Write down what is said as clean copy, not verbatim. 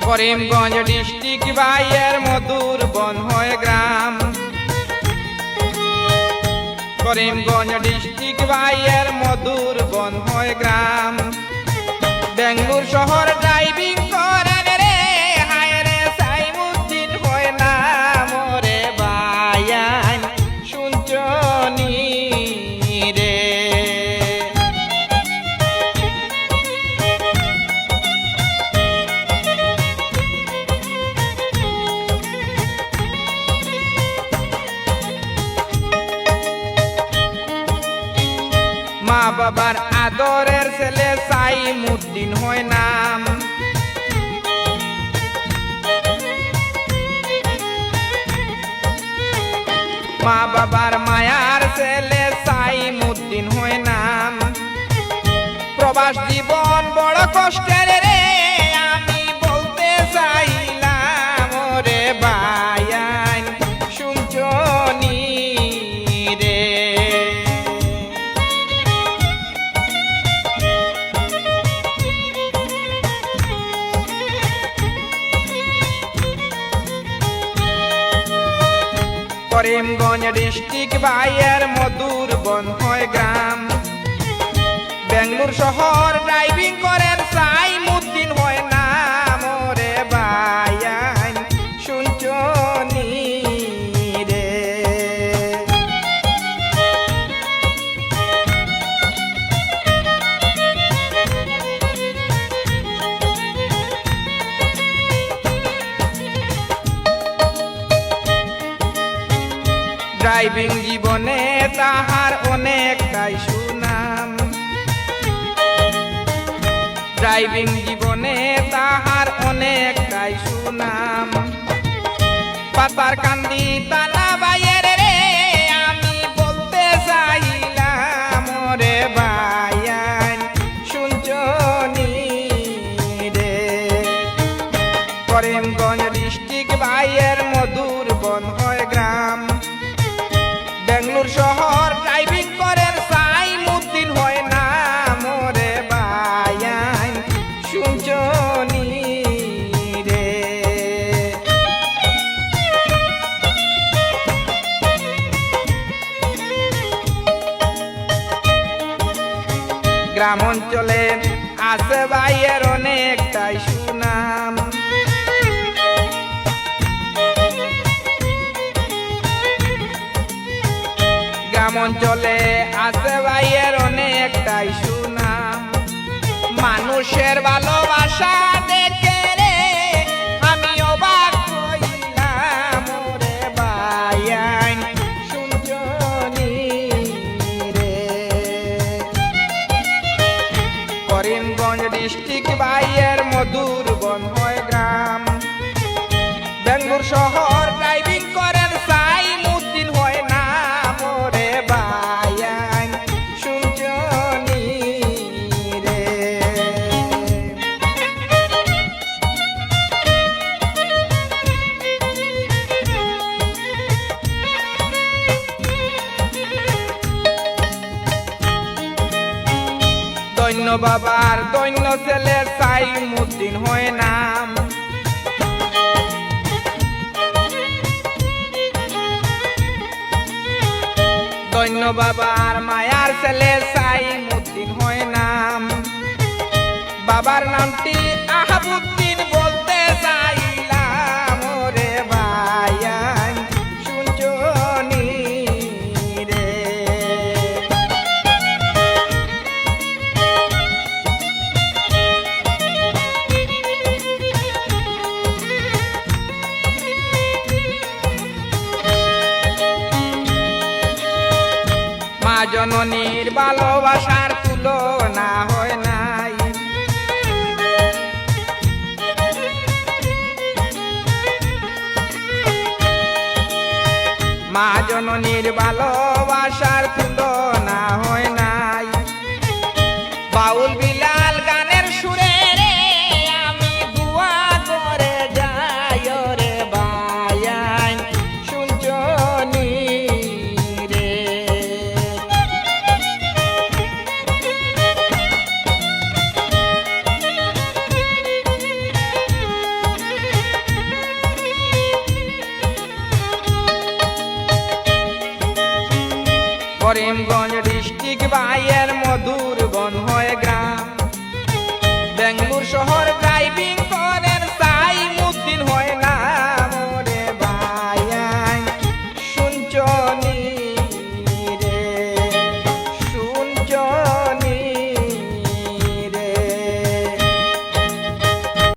Karimganj district বাইয়ের মধুর বন হয় গ্রাম। করিমগঞ্জ ডিস্ট্রিক্ট বাইয়ের মধুর বন হয় গ্রাম। বেঙ্গুর শহর ড্রাইভিং করেন রে, হায় রে সাইমুদ্দিন হয় না মোরে বায়ান শুনছনি রে। মা বাবার আদরের ছেলে সাইমুদ্দিন হয় নাম। মা বাবার মায়ার ছেলে সাইমুদ্দিন হয় নাম। প্রবাস জীবন বড় কষ্টের রে, আমি বলতে চাইলাম রে বায়ান শুনছনি রে। করিমগঞ্জ ডিস্ট্রিক্ট বাইয়ের মধুর বন হয় গ্রাম। বেঙ্গুর শহর ড্রাইভিং করেন সাইমুদ্দিন হয় নাম রে বায়ান শুনছনি রে। ড্রাইভিং জীবনে তাহার অনেকটাই সুনাম। ড্রাইভিং জীবনে তাহার অনেকটাই সুনাম। পাতার কান্দি তালা বাইয়ের রে, আমি বলতে চাইলাম রে বায়ান শুনছনি রে। করিমগঞ্জ ডিস্ট্রিক্ট বাইয়ের মধুর বন হয় গ্রাম। বেঙ্গুর শহর ড্রাইভিং করেন সাইমুদ্দিন হয় নাম রে বায়ান শুনছনি রে। গ্রাম অঞ্চলে আছে বাইয়ের অনেকটাই সুনাম। গ্রাম অঞ্চলে আছে বাইয়ের অনেকটাই সুনাম। মানুষের ভালোবাসা দেখে রে, আমি অবাক হইলাম রে বায়ান শুনছনি রে। করিমগঞ্জ ডিস্ট্রিক্ট বাইয়ের মধুর বন হয় গ্রাম। বেঙ্গুর শহর ড্রাইভিং করেন সাইমুদ্দিন হয় নাম রে বায়ান শুনছনি রে। দৈন্য বাবার দৈন্য ছেলের সাইমুদ্দিন হয় নাম। দৈন্য বাবার মায়ার ছেলে সাইমুদ্দিন হয় নাম। বাবার নামটি আহাবুদ্দিন বলতে চাইলাম রে বায়ান শুনছনি রে। মা জননীর ভালোবাসার তুলনা হয় নাই। মা জননীর ভালোবাসার তুলনা হয় নাই। বাউল বিলাল গানের সুরে রে, আমি দুয়া করে যাই রে বায়ান শুনছনি রে। করিমগঞ্জ ডিস্ট্রিক্ট বাইয়ের মধুরগঞ্জ হয় গ্রাম বেঙ্গলুর শহর